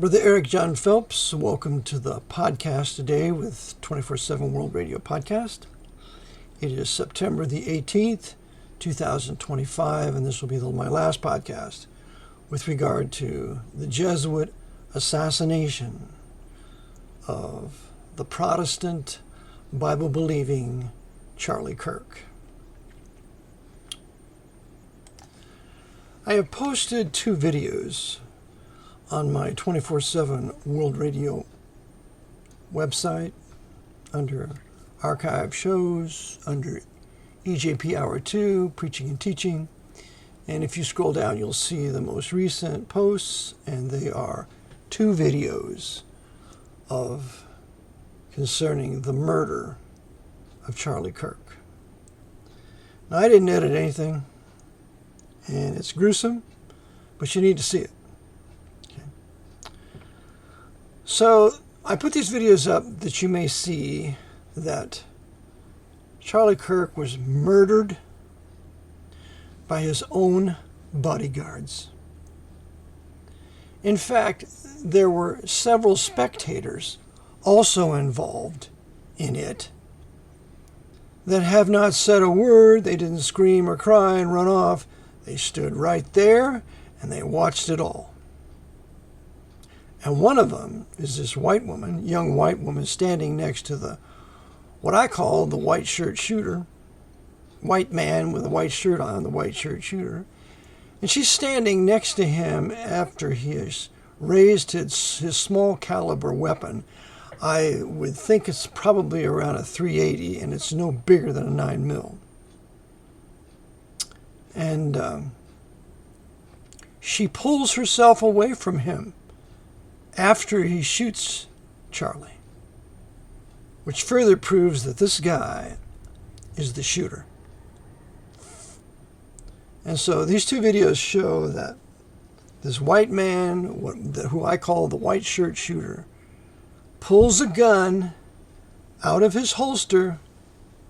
Brother Eric John Phelps, welcome to the podcast today with 24/7 World Radio Podcast. It is September the 18th, 2025, and this will be my last podcast with regard to the Jesuit assassination of the Protestant, Bible-believing Charlie Kirk. I have posted 2 videos on my 24/7 World Radio website under Archive Shows, under EJP Hour 2, Preaching and Teaching. And if you scroll down, you'll see the most recent posts, and they are 2 videos concerning the murder of Charlie Kirk. Now, I didn't edit anything, and it's gruesome, but you need to see it. So I put these videos up that you may see that Charlie Kirk was murdered by his own bodyguards. In fact, there were several spectators also involved in it that have not said a word. They didn't scream or cry and run off. They stood right there and they watched it all. And one of them is this young white woman standing next to what I call the white shirt shooter, white man with a white shirt on, the white shirt shooter. And she's standing next to him after he has raised his small caliber weapon. I would think it's probably around a .380, and it's no bigger than a 9mm. And she pulls herself away from him after he shoots Charlie, which further proves that this guy is the shooter. And so these 2 videos show that this white man, who I call the white shirt shooter, pulls a gun out of his holster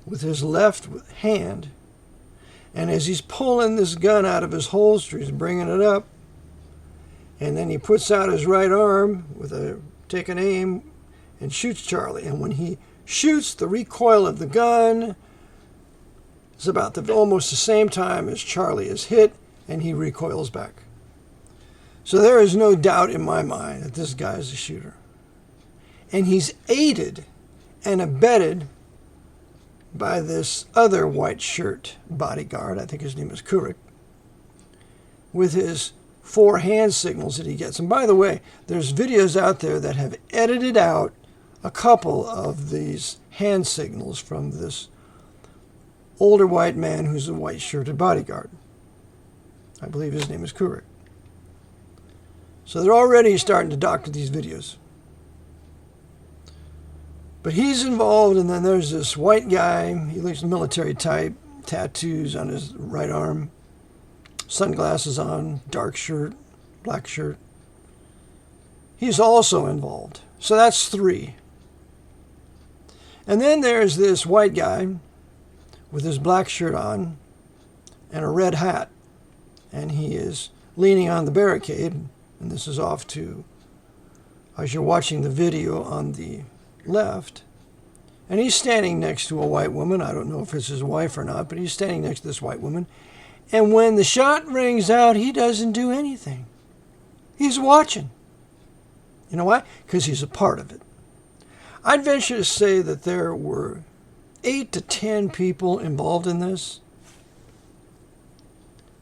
with his left hand, and as he's pulling this gun out of his holster, he's bringing it up, and then he puts out his right arm taking aim and shoots Charlie. And when he shoots, the recoil of the gun is about almost the same time as Charlie is hit, and he recoils back. So there is no doubt in my mind that this guy is a shooter. And he's aided and abetted by this other white shirt bodyguard, I think his name is Kirk, with his 4 hand signals that he gets. And by the way, there's videos out there that have edited out a couple of these hand signals from this older white man who's a white shirted bodyguard. I believe his name is Kirk. So they're already starting to doctor these videos. But he's involved, and then there's this white guy. He looks military type, tattoos on his right arm, sunglasses on, dark shirt, black shirt. He's also involved. So that's 3. And then there's this white guy with his black shirt on and a red hat. And he is leaning on the barricade. And this is off to, as you're watching the video on the left. And he's standing next to a white woman. I don't know if it's his wife or not, but he's standing next to this white woman. And when the shot rings out, he doesn't do anything. He's watching. You know why? Because he's a part of it. I'd venture to say that there were 8 to 10 people involved in this,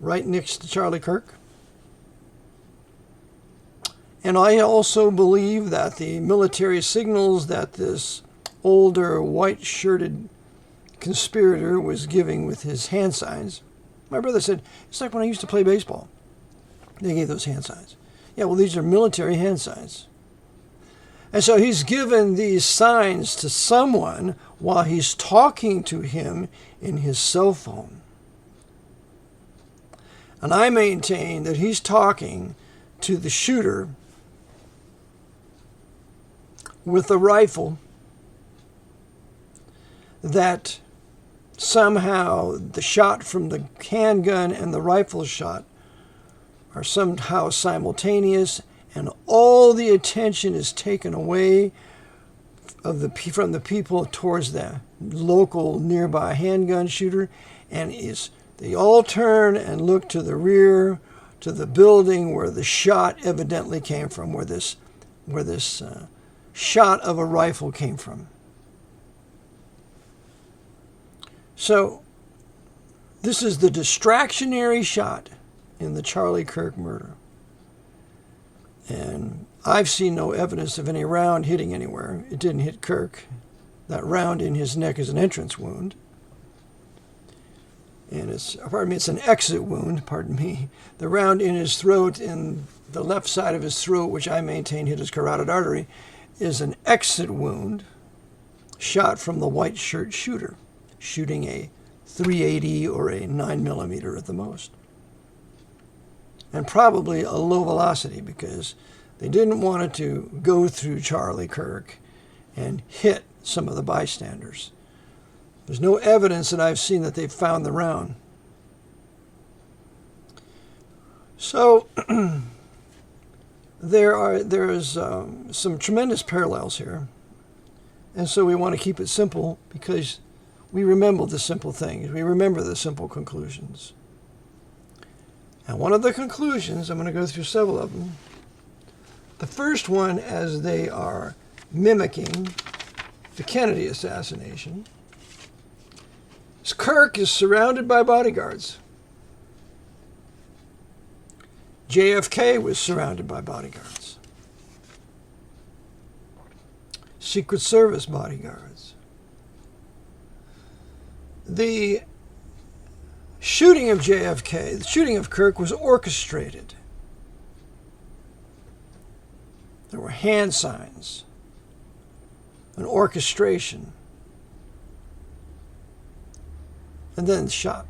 right next to Charlie Kirk. And I also believe that the military signals that this older white-shirted conspirator was giving with his hand signs, my brother said, it's like when I used to play baseball. They gave those hand signs. Yeah, well, these are military hand signs. And so he's given these signs to someone while he's talking to him in his cell phone. And I maintain that he's talking to the shooter with a rifle, that somehow the shot from the handgun and the rifle shot are somehow simultaneous, and all the attention is taken away from the people towards the local nearby handgun shooter, and they all turn and look to the rear, to the building where the shot evidently came from, where this shot of a rifle came from. So this is the distractionary shot in the Charlie Kirk murder. And I've seen no evidence of any round hitting anywhere. It didn't hit Kirk. That round in his neck is an entrance wound. And it's an exit wound, pardon me. The round in his throat, in the left side of his throat, which I maintain hit his carotid artery, is an exit wound shot from the white shirt shooter, shooting a .380 or a 9mm at the most. And probably a low velocity, because they didn't want it to go through Charlie Kirk and hit some of the bystanders. There's no evidence that I've seen that they've found the round. So there's some tremendous parallels here. And so we want to keep it simple, because we remember the simple things. We remember the simple conclusions. And one of the conclusions, I'm going to go through several of them. The first one, as they are mimicking the Kennedy assassination, is Kirk is surrounded by bodyguards. JFK was surrounded by bodyguards. Secret Service bodyguards. The shooting of JFK, the shooting of Kirk, was orchestrated. There were hand signs, an orchestration, and then the shot.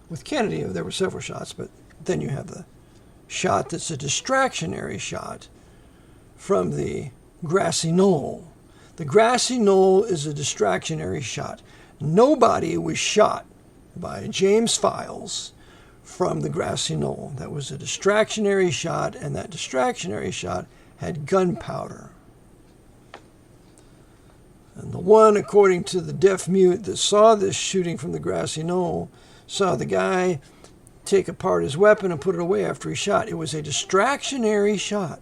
With Kennedy, there were several shots, but then you have the shot that's a distractionary shot from the grassy knoll. The grassy knoll is a distractionary shot. Nobody was shot by James Files from the grassy knoll. That was a distractionary shot, and that distractionary shot had gunpowder. And the one, according to the deaf mute that saw this shooting from the grassy knoll, saw the guy take apart his weapon and put it away after he shot. It was a distractionary shot.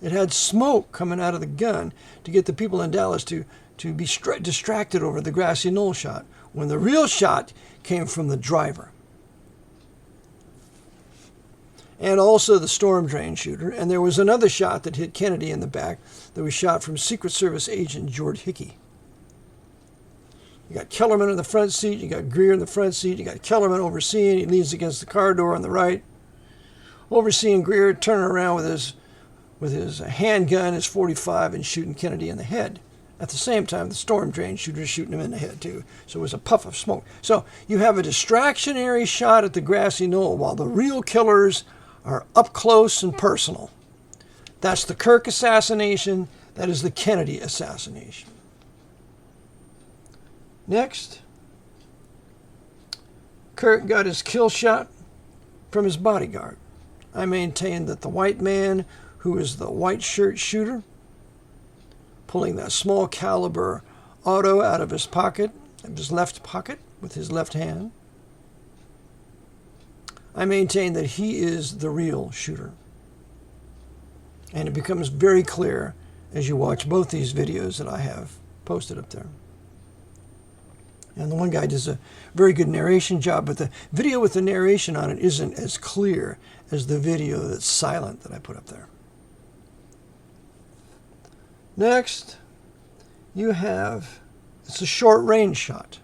It had smoke coming out of the gun to get the people in Dallas to be distracted over the grassy knoll shot, when the real shot came from the driver. And also the storm drain shooter. And there was another shot that hit Kennedy in the back that was shot from Secret Service agent George Hickey. You got Kellerman in the front seat, you got Greer in the front seat, you got Kellerman overseeing, he leans against the car door on the right. Overseeing Greer, turning around with his handgun, his .45, and shooting Kennedy in the head. At the same time, the storm drain shooter is shooting him in the head too. So it was a puff of smoke. So you have a distractionary shot at the grassy knoll while the real killers are up close and personal. That's the Kirk assassination. That is the Kennedy assassination. Next, Kirk got his kill shot from his bodyguard. I maintain that the white man, who is the white shirt shooter, pulling that small caliber auto out of his pocket, of his left pocket, with his left hand, I maintain that he is the real shooter. And it becomes very clear as you watch both these videos that I have posted up there. And the one guy does a very good narration job, but the video with the narration on it isn't as clear as the video that's silent that I put up there. Next, you have, it's a short range shot.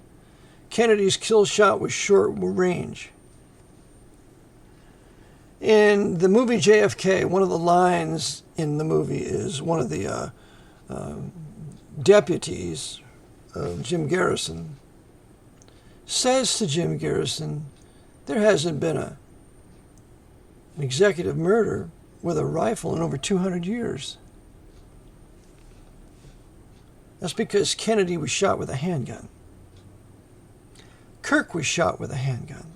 Kennedy's kill shot was short range. In the movie JFK, one of the lines in the movie is one of the deputies of Jim Garrison says to Jim Garrison, there hasn't been an executive murder with a rifle in over 200 years. That's because Kennedy was shot with a handgun. Kirk was shot with a handgun.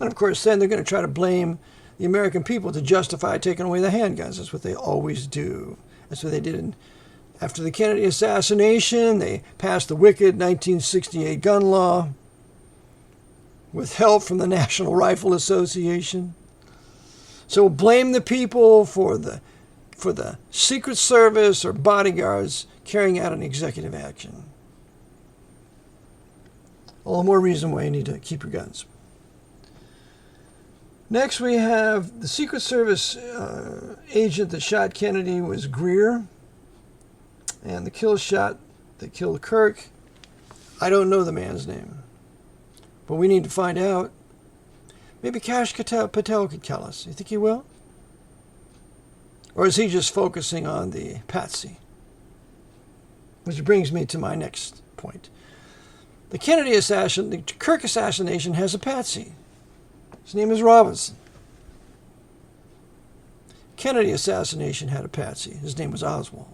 And of course, then they're going to try to blame the American people to justify taking away the handguns. That's what they always do. That's what they did after the Kennedy assassination. They passed the wicked 1968 gun law with help from the National Rifle Association. So blame the people for the Secret Service or bodyguards carrying out an executive action. All the more reason why you need to keep your guns. Next, we have the Secret Service agent that shot Kennedy was Greer. And the kill shot that killed Kirk, I don't know the man's name. But we need to find out. Maybe Kash Patel could tell us. You think he will? Or is he just focusing on the patsy? Which brings me to my next point. The Kirk assassination has a patsy. His name is Robinson. Kennedy assassination had a patsy. His name was Oswald.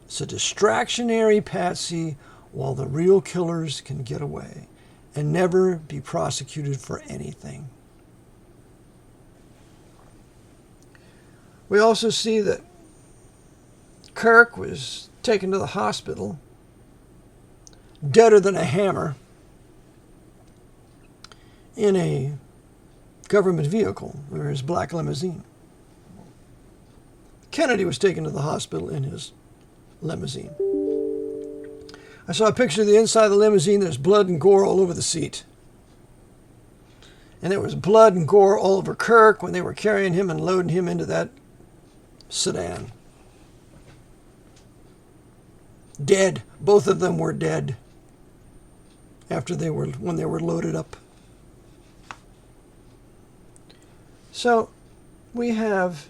It's a distractionary patsy while the real killers can get away and never be prosecuted for anything. We also see that Kirk was taken to the hospital, deader than a hammer, in a government vehicle, or his black limousine. Kennedy was taken to the hospital in his limousine. I saw a picture of the inside of the limousine. There's blood and gore all over the seat. And there was blood and gore all over Kirk when they were carrying him and loading him into that sedan. Dead. Both of them were dead when they were loaded up. So we have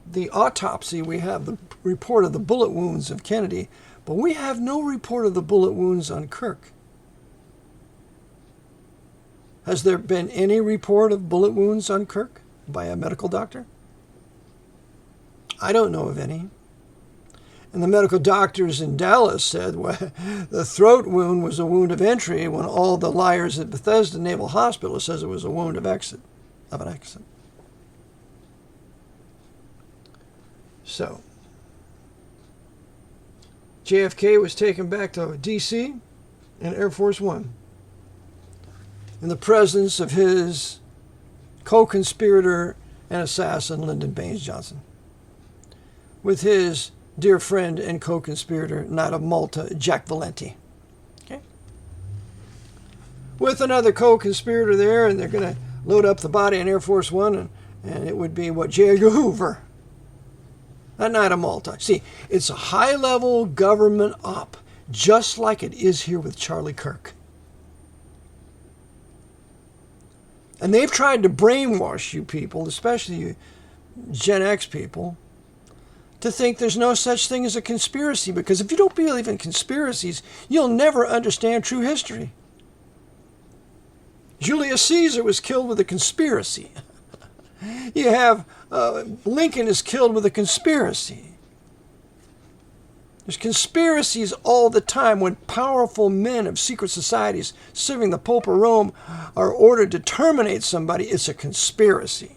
the autopsy, we have the report of the bullet wounds of Kennedy, but we have no report of the bullet wounds on Kirk. Has there been any report of bullet wounds on Kirk by a medical doctor? I don't know of any. And the medical doctors in Dallas said, well, the throat wound was a wound of entry when all the liars at Bethesda Naval Hospital says it was a wound of exit, of an exit. So, JFK was taken back to D.C. in Air Force One in the presence of his co-conspirator and assassin, Lyndon Baines Johnson, with his dear friend and co-conspirator, Knight of Malta, Jack Valenti. Okay? With another co-conspirator there, and they're going to load up the body in Air Force One, and it would be, J. Edgar Hoover. That Knight of Malta. See, it's a high-level government op, just like it is here with Charlie Kirk. And they've tried to brainwash you people, especially you Gen X people, to think there's no such thing as a conspiracy, because if you don't believe in conspiracies, you'll never understand true history. Julius Caesar was killed with a conspiracy. You have Lincoln is killed with a conspiracy. There's conspiracies all the time when powerful men of secret societies serving the Pope of Rome are ordered to terminate somebody. It's a conspiracy.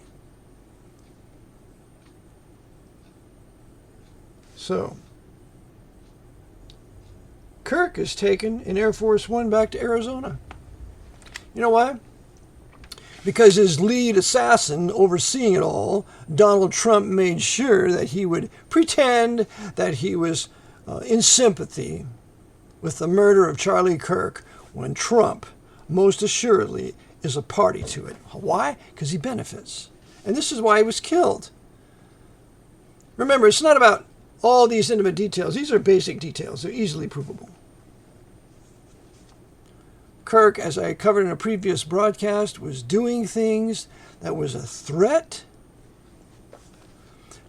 So, Kirk is taken in Air Force One back to Arizona. You know why? Because his lead assassin overseeing it all, Donald Trump, made sure that he would pretend that he was in sympathy with the murder of Charlie Kirk when Trump, most assuredly, is a party to it. Why? Because he benefits. And this is why he was killed. Remember, it's not about all these intimate details. These are basic details. They're easily provable. Kirk, as I covered in a previous broadcast, was doing things that was a threat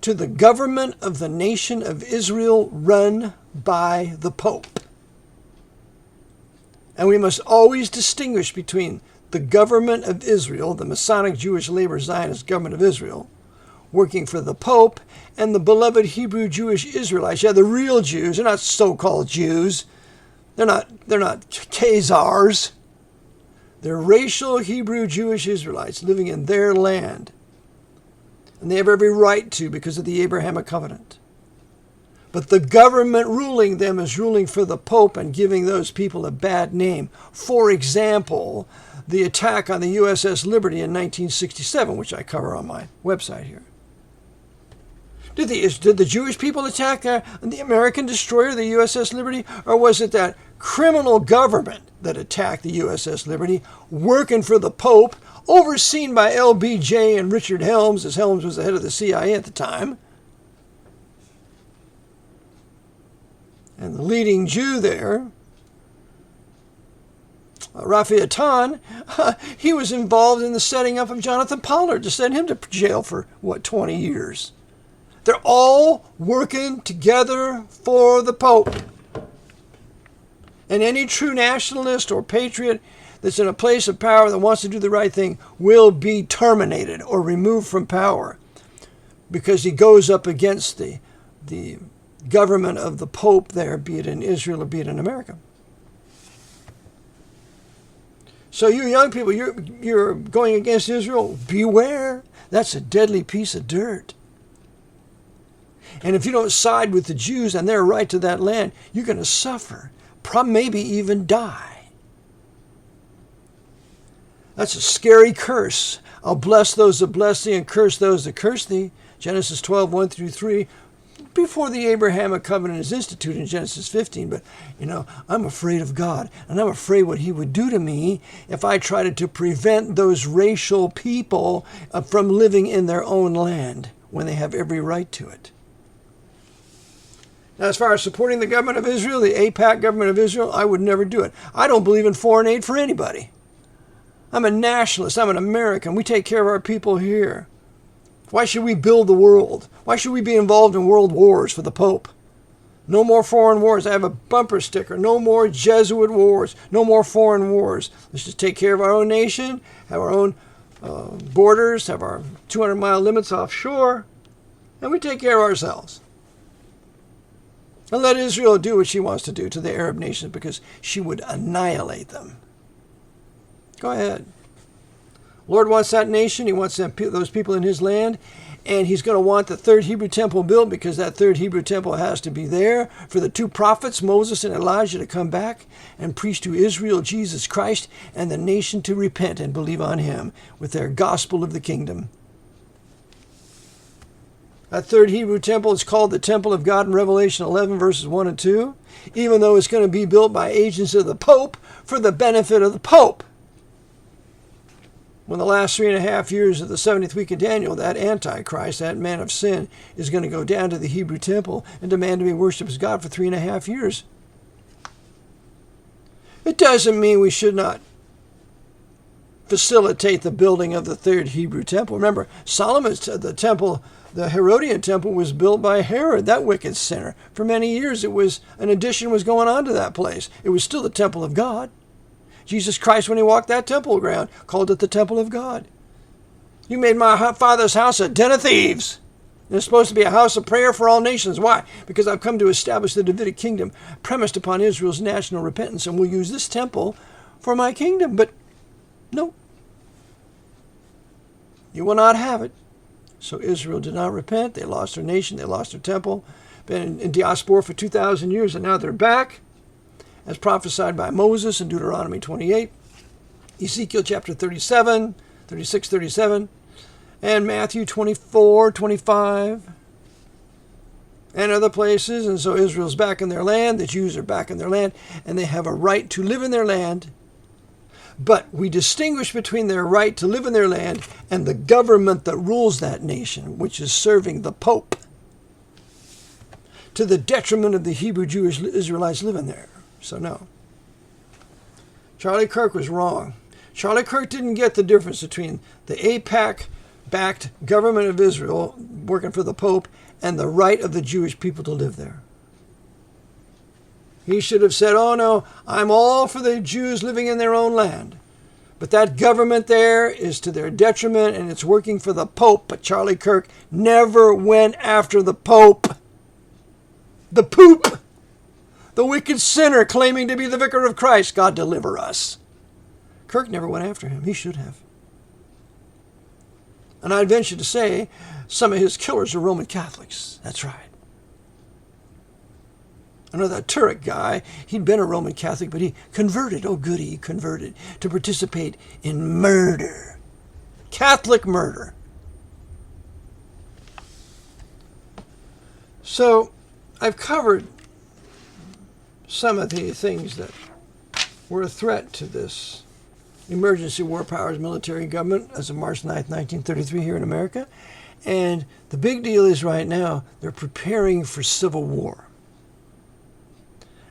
to the government of the nation of Israel run by the Pope. And we must always distinguish between the government of Israel, the Masonic Jewish Labor Zionist government of Israel, working for the Pope, and the beloved Hebrew Jewish Israelites. Yeah, the real Jews. They're not so-called Jews. They're not Khazars. They're racial Hebrew Jewish Israelites living in their land. And they have every right to because of the Abrahamic covenant. But the government ruling them is ruling for the Pope and giving those people a bad name. For example, the attack on the USS Liberty in 1967, which I cover on my website here. Did the Jewish people attack the American destroyer, the USS Liberty? Or was it that criminal government that attacked the USS Liberty, working for the Pope, overseen by LBJ and Richard Helms, as Helms was the head of the CIA at the time? And the leading Jew there, Raphael Tan, he was involved in the setting up of Jonathan Pollard to send him to jail for, 20 years. They're all working together for the Pope. And any true nationalist or patriot that's in a place of power that wants to do the right thing will be terminated or removed from power because he goes up against the government of the Pope there, be it in Israel or be it in America. So you young people, you're going against Israel. Beware. That's a deadly piece of dirt. And if you don't side with the Jews and their right to that land, you're going to suffer, maybe even die. That's a scary curse. I'll bless those that bless thee and curse those that curse thee. Genesis 12, 1 through 3. Before the Abrahamic covenant is instituted in Genesis 15. But, I'm afraid of God. And I'm afraid what he would do to me if I tried to prevent those racial people from living in their own land when they have every right to it. Now, as far as supporting the government of Israel, the AIPAC government of Israel, I would never do it. I don't believe in foreign aid for anybody. I'm a nationalist. I'm an American. We take care of our people here. Why should we build the world? Why should we be involved in world wars for the Pope? No more foreign wars. I have a bumper sticker. No more Jesuit wars. No more foreign wars. Let's just take care of our own nation, have our own borders, have our 200-mile limits offshore, and we take care of ourselves. And let Israel do what she wants to do to the Arab nations because she would annihilate them. Go ahead. Lord wants that nation. He wants those people in his land. And he's going to want the third Hebrew temple built because that third Hebrew temple has to be there for the two prophets, Moses and Elijah, to come back and preach to Israel Jesus Christ and the nation to repent and believe on him with their gospel of the kingdom. That third Hebrew temple is called the Temple of God in Revelation 11, verses 1 and 2, even though it's going to be built by agents of the Pope for the benefit of the Pope. When the last 3.5 years of the 70th week of Daniel, that Antichrist, that man of sin, is going to go down to the Hebrew temple and demand to be worshipped as God for 3.5 years. It doesn't mean we should not facilitate the building of the third Hebrew temple. Remember, Solomon's the temple, the Herodian temple, was built by Herod, that wicked sinner. For many years, an addition was going on to that place. It was still the temple of God. Jesus Christ, when he walked that temple ground, called it the temple of God. You made my father's house a den of thieves. It's supposed to be a house of prayer for all nations. Why? Because I've come to establish the Davidic kingdom premised upon Israel's national repentance, and will use this temple for my kingdom. But no, you will not have it. So Israel did not repent. They lost their nation. They lost their temple. Been in diaspora for 2,000 years, and now they're back, as prophesied by Moses in Deuteronomy 28, Ezekiel chapter 37, 36, 37, and Matthew 24, 25, and other places. And so Israel's back in their land. The Jews are back in their land, and they have a right to live in their land. But we distinguish between their right to live in their land and the government that rules that nation, which is serving the Pope, to the detriment of the Hebrew Jewish Israelites living there. So no. Charlie Kirk was wrong. Charlie Kirk didn't get the difference between the AIPAC-backed government of Israel working for the Pope and the right of the Jewish people to live there. He should have said, oh no, I'm all for the Jews living in their own land. But that government there is to their detriment and it's working for the Pope. But Charlie Kirk never went after the Pope. The poop. The wicked sinner claiming to be the vicar of Christ. God deliver us. Kirk never went after him. He should have. And I'd venture to say some of his killers are Roman Catholics. That's right. I know that Turek guy, he'd been a Roman Catholic, but he converted. Oh, goody, he converted to participate in murder. Catholic murder. So I've covered some of the things that were a threat to this emergency war powers military government as of March 9th, 1933 here in America. And the big deal is right now they're preparing for civil war.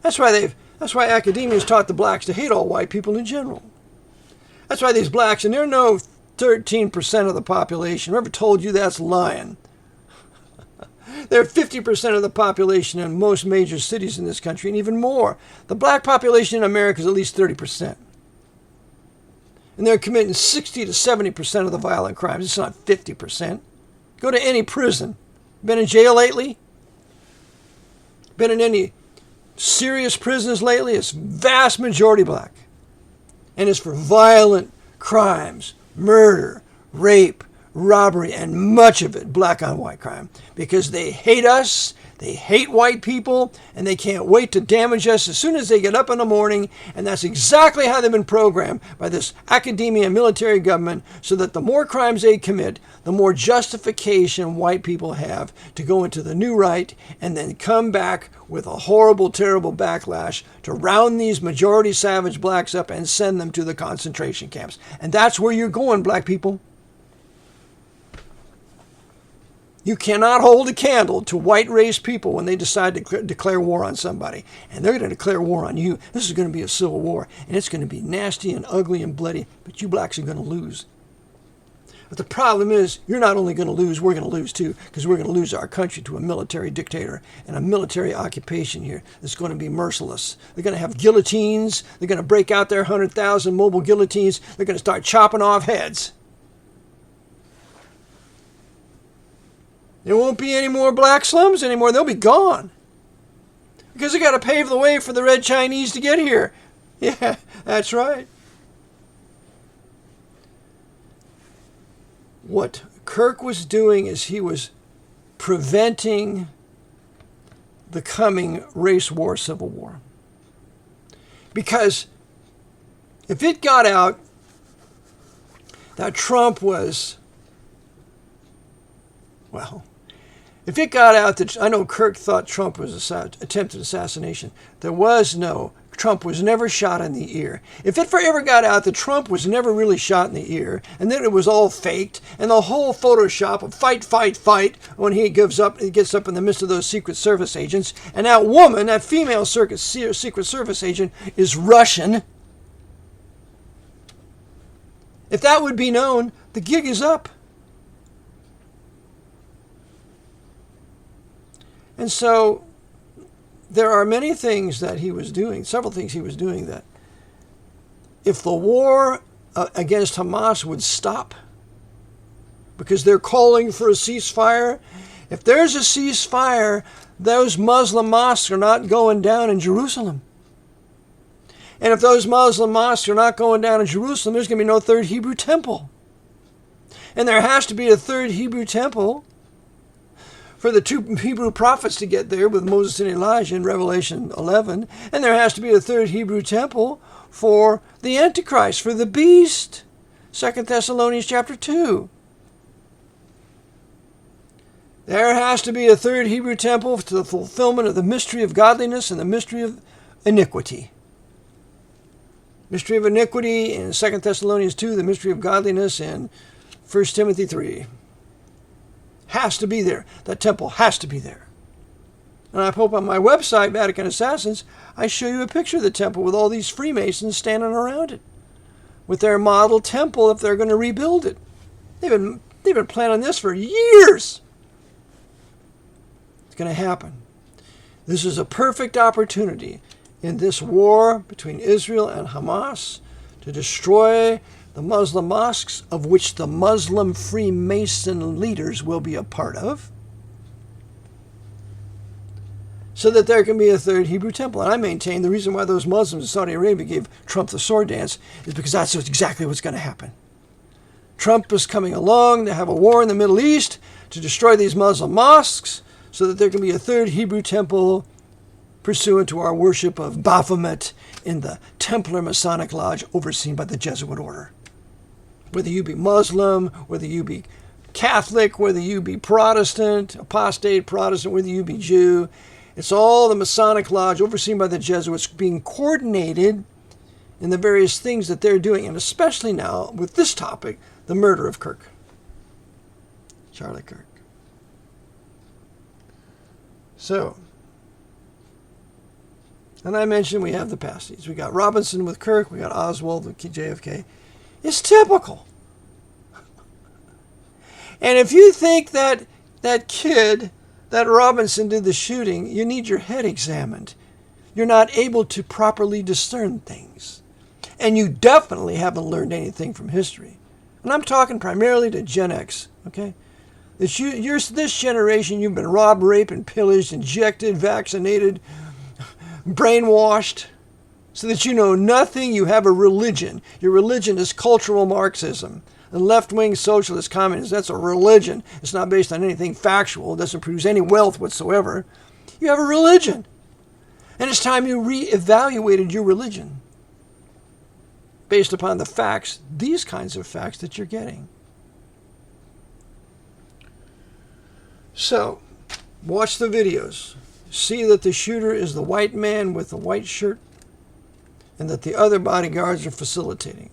That's why academia has taught the blacks to hate all white people in general. That's why these blacks, and they're no 13% of the population. Whoever told you that's lying. They're 50% of the population in most major cities in this country, and even more. The black population in America is at least 30%. And they're committing 60 to 70% of the violent crimes. It's not 50%. Go to any prison. Been in jail lately? Been in any serious prisons lately? It's vast majority black. And it's for violent crimes, murder, rape, robbery, and much of it black on white crime. Because they hate us, they hate white people, and they can't wait to damage us as soon as they get up in the morning. And that's exactly how they've been programmed by this academia and military government, so that the more crimes they commit, the more justification white people have to go into the new right and then come back with a horrible, terrible backlash to round these majority savage blacks up and send them to the concentration camps. And that's where you're going, black people. You cannot hold a candle to white race people when they decide to declare war on somebody. And they're going to declare war on you. This is going to be a civil war. And it's going to be nasty and ugly and bloody. But you blacks are going to lose. But the problem is, you're not only going to lose, we're going to lose too. Because we're going to lose our country to a military dictator and a military occupation here that's going to be merciless. They're going to have guillotines. They're going to break out their 100,000 mobile guillotines. They're going to start chopping off heads. There won't be any more black slums anymore. They'll be gone. Because they got to pave the way for the red Chinese to get here. Yeah, that's right. What Kirk was doing is he was preventing the coming race war, civil war. Because if it got out that Trump was, well, if it got out that, I know Kirk thought Trump was attempted assassination. There was no, Trump was never shot in the ear. If it forever got out that Trump was never really shot in the ear, and then it was all faked, and the whole Photoshop of fight, fight, fight, when he gets up in the midst of those Secret Service agents, and that woman, that female Secret Service agent, is Russian. If that would be known, the gig is up. And so there are many things that he was doing, several things he was doing, that if the war against Hamas would stop, because they're calling for a ceasefire, if there's a ceasefire, those Muslim mosques are not going down in Jerusalem. And if those Muslim mosques are not going down in Jerusalem, there's going to be no third Hebrew temple. And there has to be a third Hebrew temple for the two Hebrew prophets to get there with Moses and Elijah in Revelation 11. And there has to be a third Hebrew temple for the Antichrist, for the beast. 2 Thessalonians chapter 2. There has to be a third Hebrew temple to the fulfillment of the mystery of godliness and the mystery of iniquity. Mystery of iniquity in 2 Thessalonians 2, the mystery of godliness in 1 Timothy 3. Has to be there. That temple has to be there. And I hope on my website, Vatican Assassins, I show you a picture of the temple with all these Freemasons standing around it, with their model temple if they're going to rebuild it. They've been planning this for years. It's going to happen. This is a perfect opportunity in this war between Israel and Hamas to destroy the Muslim mosques, of which the Muslim Freemason leaders will be a part of. so that there can be a third Hebrew temple. And I maintain the reason why those Muslims in Saudi Arabia gave Trump the sword dance is because that's exactly what's going to happen. Trump is coming along to have a war in the Middle East to destroy these Muslim mosques so that there can be a third Hebrew temple pursuant to our worship of Baphomet in the Templar Masonic Lodge overseen by the Jesuit order. Whether you be Muslim, whether you be Catholic, whether you be Protestant, apostate Protestant, whether you be Jew, it's all the Masonic Lodge overseen by the Jesuits being coordinated in the various things that they're doing, and especially now with this topic, the murder of Kirk. Charlie Kirk. So, and I mentioned we have the pasties. We got Robinson with Kirk, we got Oswald with JFK. It's typical. And if you think that kid, that Robinson did the shooting, you need your head examined. You're not able to properly discern things. And you definitely haven't learned anything from history. And I'm talking primarily to Gen X, okay? This generation, you've been robbed, raped, and pillaged, injected, vaccinated, brainwashed, so that you know nothing. You have a religion. Your religion is cultural Marxism. And left-wing socialist communism, that's a religion. It's not based on anything factual. It doesn't produce any wealth whatsoever. You have a religion. And it's time you reevaluated your religion based upon the facts, these kinds of facts that you're getting. So, watch the videos. See that the shooter is the white man with the white shirt and that the other bodyguards are facilitating.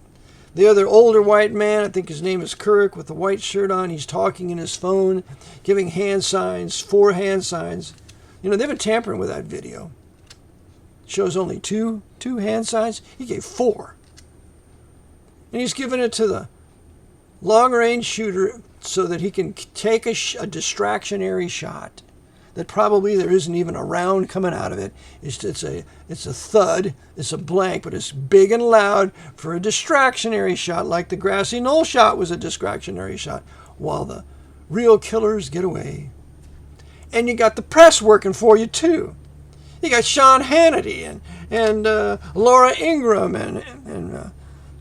The other older white man, I think his name is Kirk, with the white shirt on, he's talking in his phone, giving hand signs, 4 hand signs. You know, they've been tampering with that video. It shows only two hand signs. He gave 4. And he's giving it to the long-range shooter so that he can take a distractionary shot that probably there isn't even a round coming out of it. It's a thud, it's a blank, but it's big and loud for a distractionary shot, like the grassy knoll shot was a distractionary shot, while the real killers get away. And you got the press working for you too. You got Sean Hannity and Laura Ingraham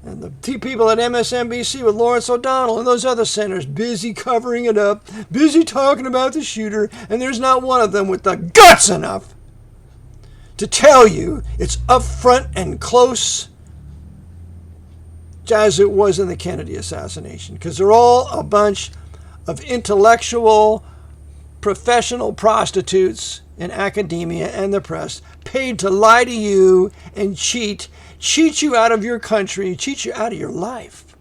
and the people at MSNBC with Lawrence O'Donnell and those other senators busy covering it up, busy talking about the shooter, and there's not one of them with the guts enough to tell you it's up front and close as it was in the Kennedy assassination, because they're all a bunch of intellectual, professional prostitutes in academia and the press, paid to lie to you and cheat you out of your country, cheat you out of your life.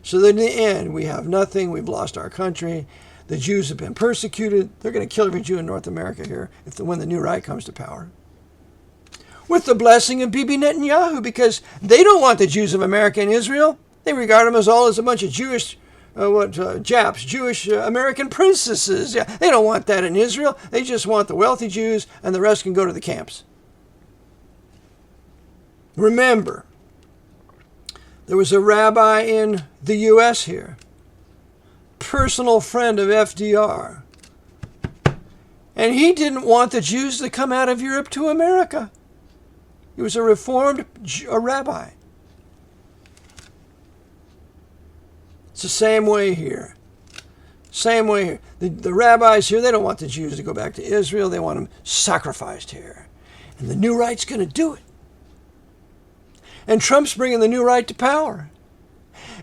So that in the end, we have nothing. We've lost our country. The Jews have been persecuted. They're going to kill every Jew in North America here when the new right comes to power. With the blessing of Bibi Netanyahu, because they don't want the Jews of America and Israel. They regard them as a bunch of Jewish Japs, Jewish American princesses. Yeah, they don't want that in Israel. They just want the wealthy Jews, and the rest can go to the camps. Remember, there was a rabbi in the U.S. here, personal friend of FDR, and he didn't want the Jews to come out of Europe to America. He was a reformed rabbi. It's the same way here. Same way here. The rabbis here, they don't want the Jews to go back to Israel. They want them sacrificed here. And the new right's going to do it. And Trump's bringing the new right to power.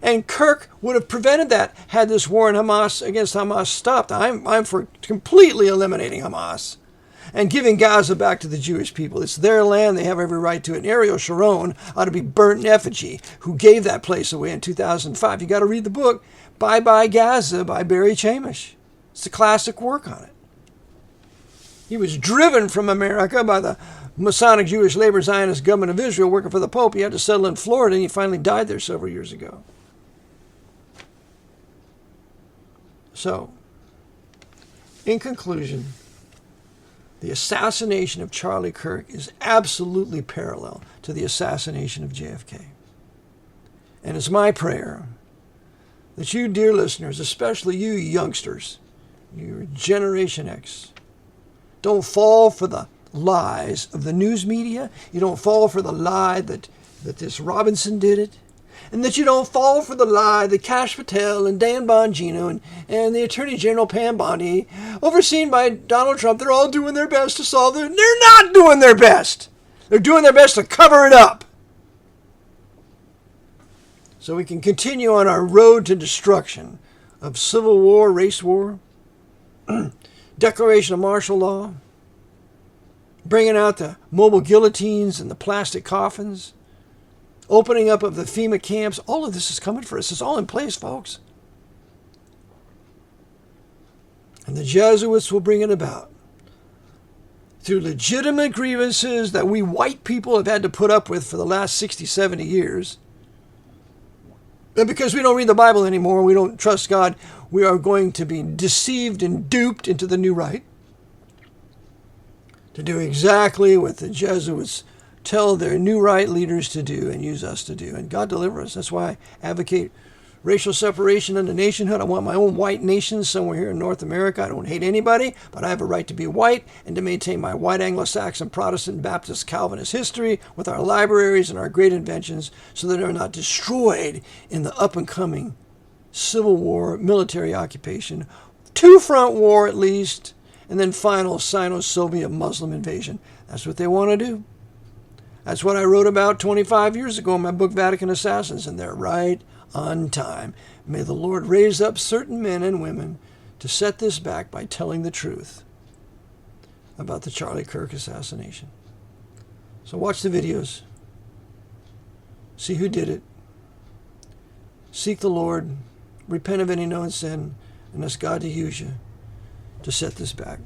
And Kirk would have prevented that had this war against Hamas stopped. I'm for completely eliminating Hamas and giving Gaza back to the Jewish people. It's their land. They have every right to it. And Ariel Sharon ought to be burnt in effigy, who gave that place away in 2005. You got to read the book, Bye Bye Gaza by Barry Chamish. It's a classic work on it. He was driven from America by the Masonic Jewish Labor Zionist government of Israel working for the Pope. He had to settle in Florida, and he finally died there several years ago. So, in conclusion, the assassination of Charlie Kirk is absolutely parallel to the assassination of JFK. And it's my prayer that you, dear listeners, especially you youngsters, your Generation X, Don't fall for the lies of the news media. You don't fall for the lie that this Robinson did it. And that you don't fall for the lie that Kash Patel and Dan Bongino and the Attorney General Pam Bondi, overseen by Donald Trump, they're all doing their best to solve it. They're not doing their best. They're doing their best to cover it up. So we can continue on our road to destruction of civil war, race war, declaration of martial law, bringing out the mobile guillotines and the plastic coffins, opening up of the FEMA camps. All of this is coming for us. It's all in place, folks. And the Jesuits will bring it about through legitimate grievances that we white people have had to put up with for the last 60, 70 years. And because we don't read the Bible anymore, we don't trust God, we are going to be deceived and duped into the new right to do exactly what the Jesuits tell their new right leaders to do and use us to do. And God deliver us. That's why I advocate racial separation and the nationhood. I want my own white nation somewhere here in North America. I don't hate anybody, but I have a right to be white and to maintain my white Anglo-Saxon, Protestant, Baptist, Calvinist history with our libraries and our great inventions so that they're not destroyed in the up-and-coming Civil War, military occupation, two-front war at least, and then final Sino-Soviet Muslim invasion. That's what they want to do. That's what I wrote about 25 years ago in my book, Vatican Assassins, and they're right on time. May the Lord raise up certain men and women to set this back by telling the truth about the Charlie Kirk assassination. So watch the videos. See who did it. Seek the Lord. Repent of any known sin, and ask God to use you to set this back.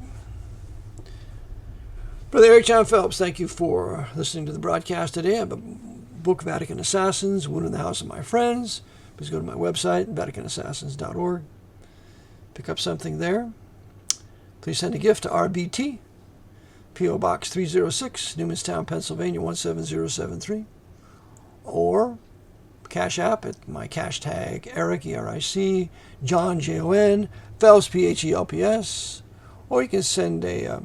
Brother Eric John Phelps, thank you for listening to the broadcast today. I have a book, Vatican Assassins, Wound in the House of My Friends. Please go to my website, vaticanassassins.org. Pick up something there. Please send a gift to RBT, P.O. Box 306, Newmanstown, Pennsylvania 17073. Or Cash App at my cash tag, Eric, E-R-I-C, John, J-O-N, Phelps, P-H-E-L-P-S. Or you can send a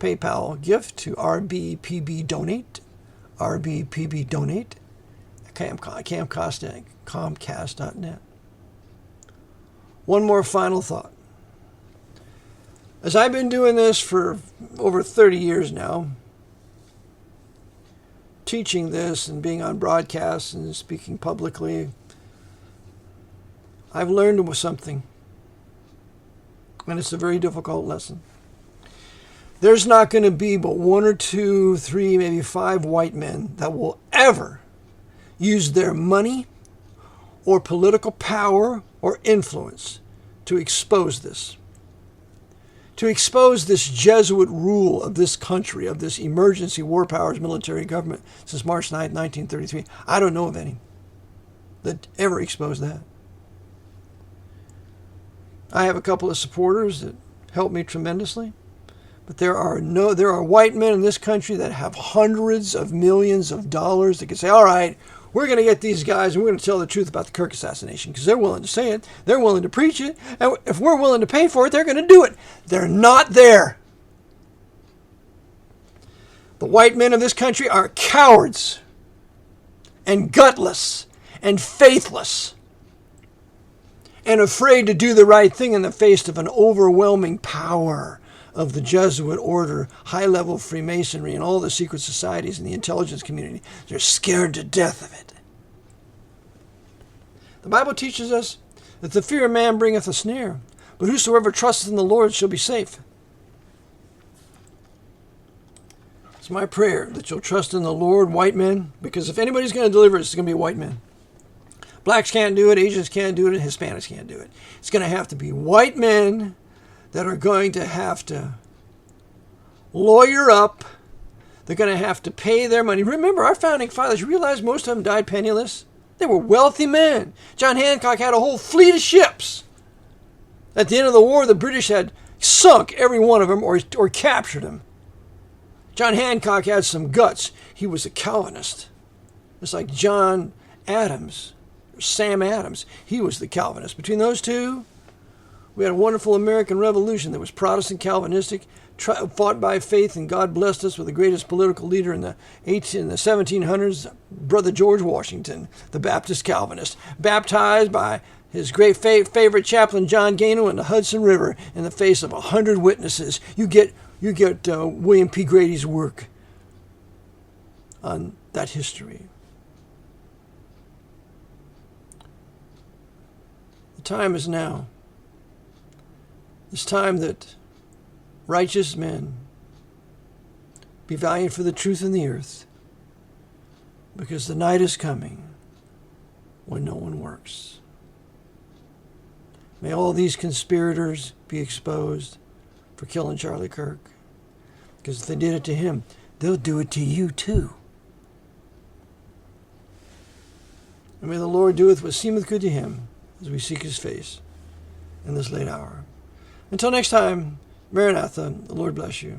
PayPal gift to rbpbdonate, rbpbdonate, Comcast.net. One more final thought. As I've been doing this for over 30 years now, teaching this and being on broadcasts and speaking publicly, I've learned something. And it's a very difficult lesson. There's not going to be but 1 or 2, 3, maybe 5 white men that will ever use their money or political power or influence to expose this. To expose this Jesuit rule of this country, of this emergency war powers military government since March 9th, 1933. I don't know of any that ever exposed that. I have a couple of supporters that help me tremendously. But there are white men in this country that have hundreds of millions of dollars that can say, all right, we're going to get these guys and we're going to tell the truth about the Kirk assassination because they're willing to say it. They're willing to preach it. And if we're willing to pay for it, they're going to do it. They're not there. The white men of this country are cowards and gutless and faithless and afraid to do the right thing in the face of an overwhelming power of the Jesuit order, high-level Freemasonry, and all the secret societies in the intelligence community. They're scared to death of it. The Bible teaches us that the fear of man bringeth a snare, but whosoever trusteth in the Lord shall be safe. It's my prayer that you'll trust in the Lord, white men, because if anybody's going to deliver it, it's going to be white men. Blacks can't do it, Asians can't do it, and Hispanics can't do it. It's going to have to be white men that are going to have to lawyer up. They're going to have to pay their money. Remember, our founding fathers, you realize most of them died penniless? They were wealthy men. John Hancock had a whole fleet of ships. At the end of the war, the British had sunk every one of them or captured them. John Hancock had some guts. He was a Calvinist. It's like John Adams, or Sam Adams. He was the Calvinist. Between those two, We had a wonderful American Revolution that was Protestant Calvinistic, fought by faith, and God blessed us with the greatest political leader in the 1700s, Brother George Washington, the Baptist Calvinist, baptized by his great favorite chaplain John Gano in the Hudson River in the face of 100 witnesses. You get William P. Grady's work on that history. The time is now. It's time that righteous men be valiant for the truth in the earth, because the night is coming when no one works. May all these conspirators be exposed for killing Charlie Kirk, because if they did it to him, they'll do it to you too. And may the Lord doeth what seemeth good to him as we seek his face in this late hour. Until next time, Maranatha, the Lord bless you.